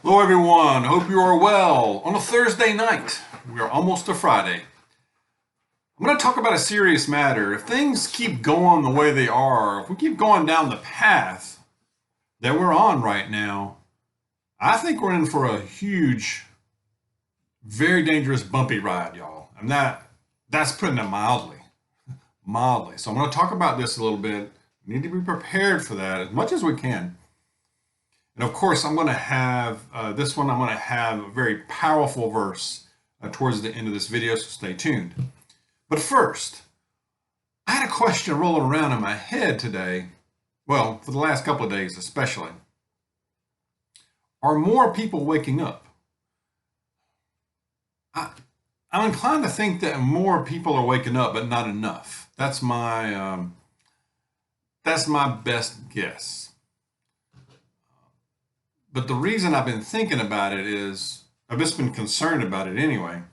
Hello everyone, hope you are well. On a Thursday night, we are almost to Friday. I'm going to talk about a serious matter. If things keep going the way they are, if we keep going down the path that we're on right now, I think we're in for a huge, very dangerous, bumpy ride, y'all. That's putting it mildly. Mildly. So I'm going to talk about this a little bit. We need to be prepared for that as much as we can. And of course, I'm going to have this one, I'm going to have a very powerful verse towards the end of this video, so stay tuned. But first, I had a question rolling around in my head today, well, for the last couple of days especially. Are more people waking up? I'm inclined to think that more people are waking up, but not enough. That's my best guess. But the reason I've been thinking about it is I've just been concerned about it anyway.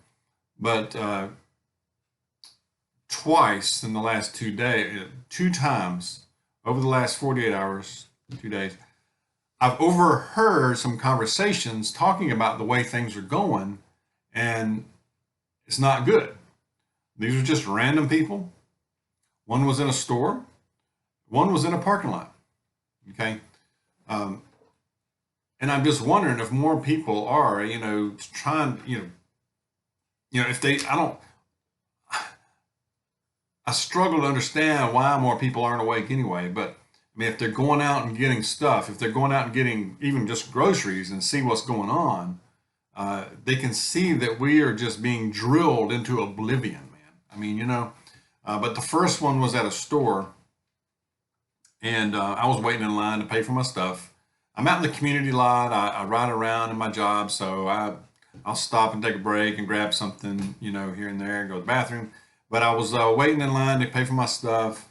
But twice in the last 2 days, 2 times over the last 48 hours, 2 days, I've overheard some conversations talking about the way things are going, and it's not good. These are just random people. One was in a store. One was in a parking lot. Okay. And I'm just wondering if more people are, trying, if they, I struggle to understand why more people aren't awake anyway. But I mean, if they're going out and getting stuff, if they're going out and getting even just groceries and see what's going on, they can see that we are just being drilled into oblivion, man. I mean, but the first one was at a store, and I was waiting in line to pay for my stuff. I'm out in the community lot. I ride around in my job, so I'll stop and take a break and grab something, here and there, and go to the bathroom. But I was waiting in line to pay for my stuff,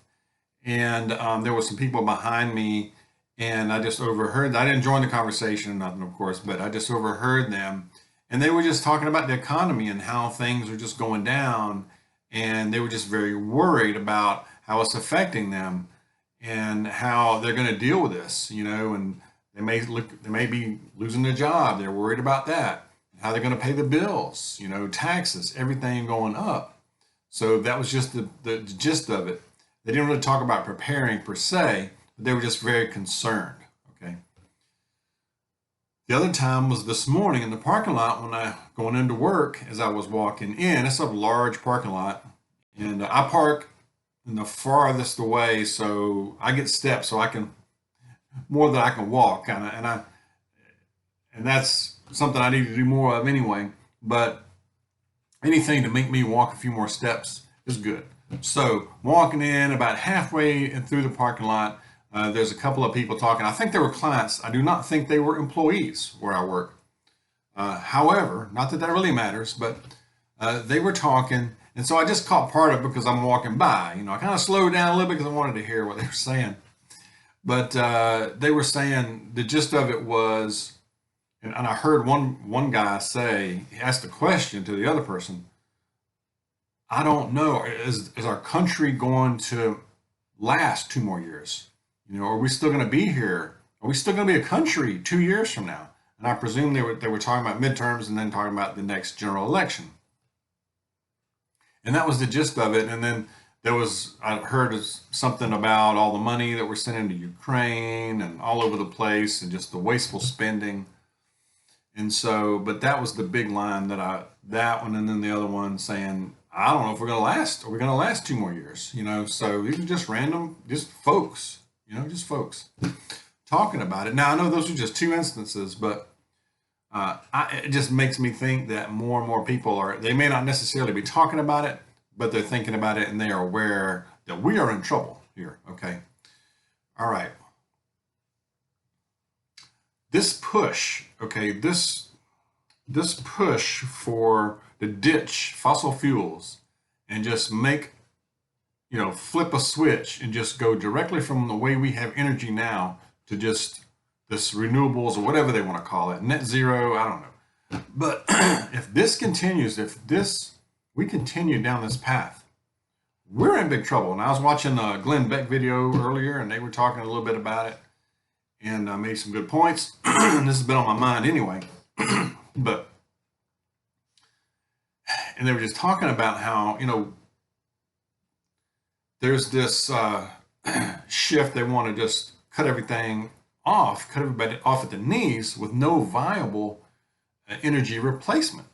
and there were some people behind me, and I just overheard. I didn't join the conversation, nothing, of course, but I just overheard them, and they were just talking about the economy and how things are just going down, and they were just very worried about how it's affecting them and how they're going to deal with this, and they may be losing their job. They're worried about that. How they're going to pay the bills, taxes, everything going up. So that was just the gist of it. They didn't really talk about preparing per se, but they were just very concerned. Okay. The other time was this morning in the parking lot when I going into work as I was walking in. It's a large parking lot, and I park in the farthest away, so I get steps so I can more than I can walk, kind of, and that's something I need to do more of anyway. But anything to make me walk a few more steps is good. So walking in about halfway through the parking lot, there's a couple of people talking. I think they were clients. I do not think they were employees where I work. However, not that that really matters, but they were talking, and so I just caught part of it because I'm walking by. I kind of slowed down a little bit because I wanted to hear what they were saying. But they were saying the gist of it was, and I heard one guy say, he asked a question to the other person. I don't know, is our country going to last 2 more years? Are we still going to be here? Are we still going to be a country 2 years from now? And I presume they were talking about midterms and then talking about the next general election. And that was the gist of it. And then I heard something about all the money that we're sending to Ukraine and all over the place and just the wasteful spending. And so, but that was the big line that one, and then the other one saying, I don't know if we're going to last. Are we going to last 2 more years? So these are just random, just folks, just folks talking about it. Now, I know those are just two instances, but it just makes me think that more and more people they may not necessarily be talking about it, but they're thinking about it and they are aware that we are in trouble here. Okay. All right. This push, okay, this push to ditch fossil fuels and just flip a switch and just go directly from the way we have energy now to just this renewables or whatever they want to call it, net zero, I don't know. But if this continues, we continue down this path, we're in big trouble. And I was watching a Glenn Beck video earlier, and they were talking a little bit about it. and made some good points. This has been on my mind anyway. But, and they were just talking about how, there's this shift. They want to just cut everything off, cut everybody off at the knees with no viable energy replacement.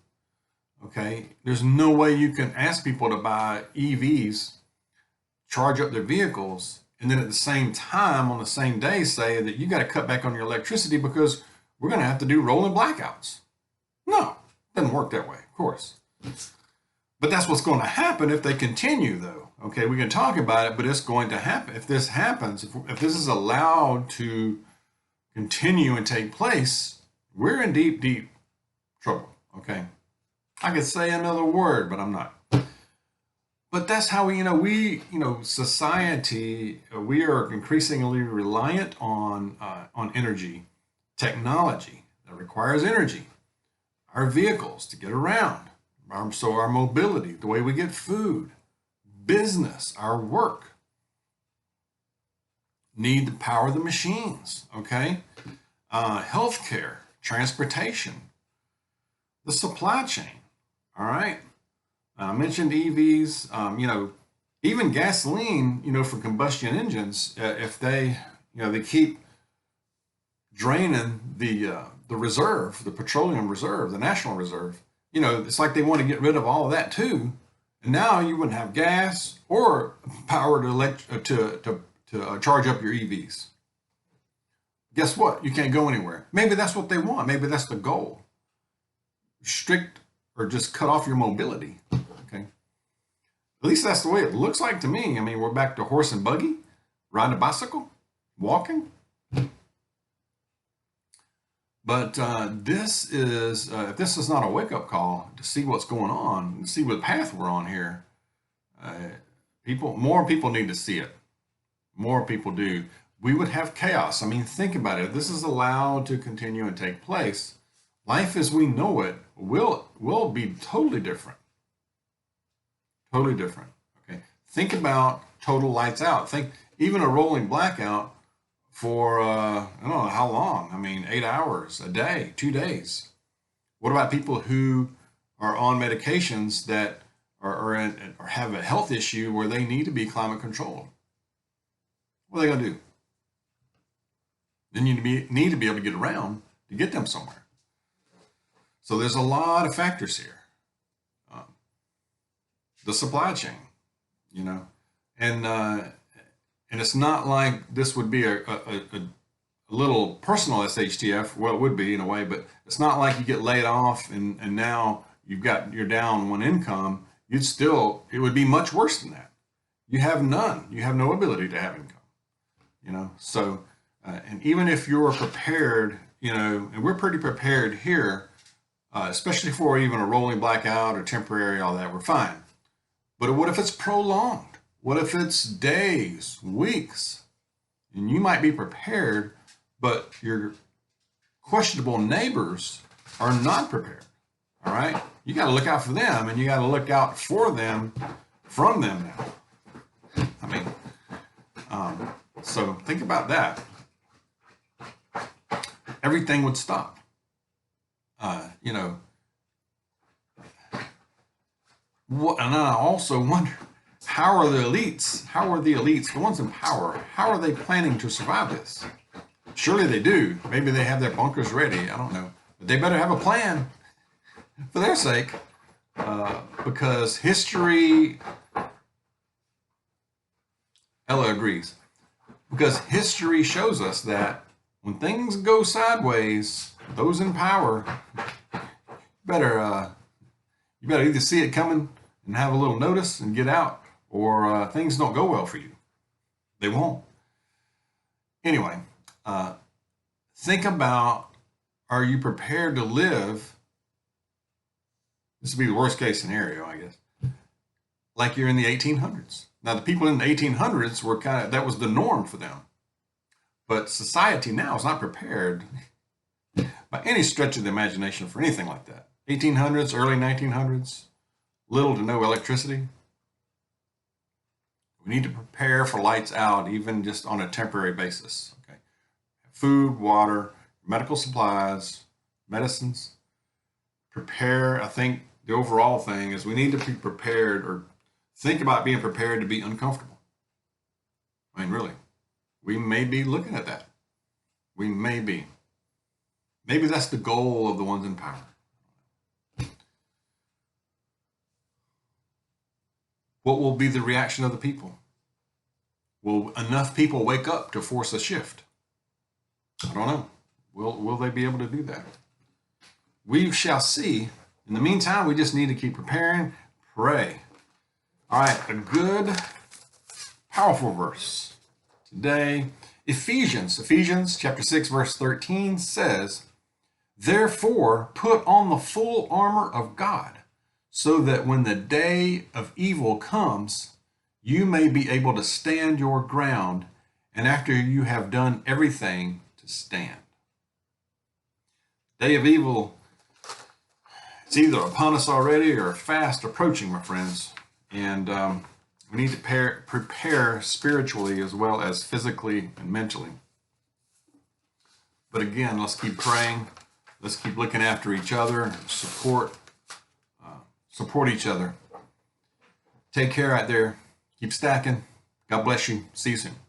Okay, there's no way you can ask people to buy EVs, charge up their vehicles, and then at the same time, on the same day, say that you got to cut back on your electricity because we're going to have to do rolling blackouts. No, it doesn't work that way, of course. But that's what's going to happen if they continue, though. Okay, we can talk about it, but it's going to happen. If this happens, if this is allowed to continue and take place, we're in deep, deep trouble. Okay, I could say another word, but I'm not. But that's how society, we are increasingly reliant on energy, technology that requires energy, our vehicles to get around, so our mobility, the way we get food, business, our work, need to power the machines. Okay, healthcare, transportation, the supply chain. All right. I mentioned EVs, even gasoline, for combustion engines, if they keep draining the reserve, the petroleum reserve, the national reserve, it's like they want to get rid of all of that too. And now you wouldn't have gas or power to charge up your EVs. Guess what? You can't go anywhere. Maybe that's what they want. Maybe that's the goal. Restrict or just cut off your mobility. Okay. At least that's the way it looks like to me. I mean, we're back to horse and buggy, riding a bicycle, walking. But this is, if this is not a wake-up call to see what's going on, and see what path we're on here, more people need to see it. More people do. We would have chaos. I mean, think about it. If this is allowed to continue and take place, life as we know it will be totally different. Totally different. Okay. Think about total lights out. Think even a rolling blackout for I don't know how long. I mean, 8 hours a day, 2 days. What about people who are on medications that or have a health issue where they need to be climate controlled? What are they going to do? Then you need to be able to get around to get them somewhere. So there's a lot of factors here. The supply chain, and it's not like this would be a little personal SHTF. Well, it would be in a way, but it's not like you get laid off and now you're down one income. It would be much worse than that. You have none. You have no ability to have income. So, and even if you're prepared, and we're pretty prepared here, especially for even a rolling blackout or temporary, all that, we're fine. But what if it's prolonged? What if it's days, weeks? And you might be prepared, but your questionable neighbors are not prepared. All right? You got to look out for them, and you got to look out for them from them now. I mean, so think about that. Everything would stop. And I also wonder, how are the elites, the ones in power, how are they planning to survive this? Surely they do. Maybe they have their bunkers ready. I don't know. But they better have a plan for their sake, because history, Ella agrees, because history shows us that when things go sideways, those in power you better either see it coming and have a little notice and get out, or things don't go well for you. They won't. Anyway, think about, are you prepared to live? This would be the worst case scenario, I guess. Like you're in the 1800s. Now, the people in the 1800s were that was the norm for them. But society now is not prepared by any stretch of the imagination for anything like that. 1800s, early 1900s, little to no electricity. We need to prepare for lights out, even just on a temporary basis. Okay, food, water, medical supplies, medicines. Prepare. I think the overall thing is we need to be prepared or think about being prepared to be uncomfortable. I mean, really, we may be looking at that. We may be. Maybe that's the goal of the ones in power. What will be the reaction of the people? Will enough people wake up to force a shift? I don't know. Will they be able to do that? We shall see. In the meantime, we just need to keep preparing, pray. All right, a good, powerful verse today. Ephesians chapter 6, verse 13 says, "Therefore, put on the full armor of God, so that when the day of evil comes, you may be able to stand your ground, and after you have done everything, to stand." Day of evil, it's either upon us already or fast approaching, my friends. And we need to prepare spiritually as well as physically and mentally. But again, let's keep praying. Let's keep looking after each other and support each other. Take care out there. Keep stacking. God bless you. See you soon.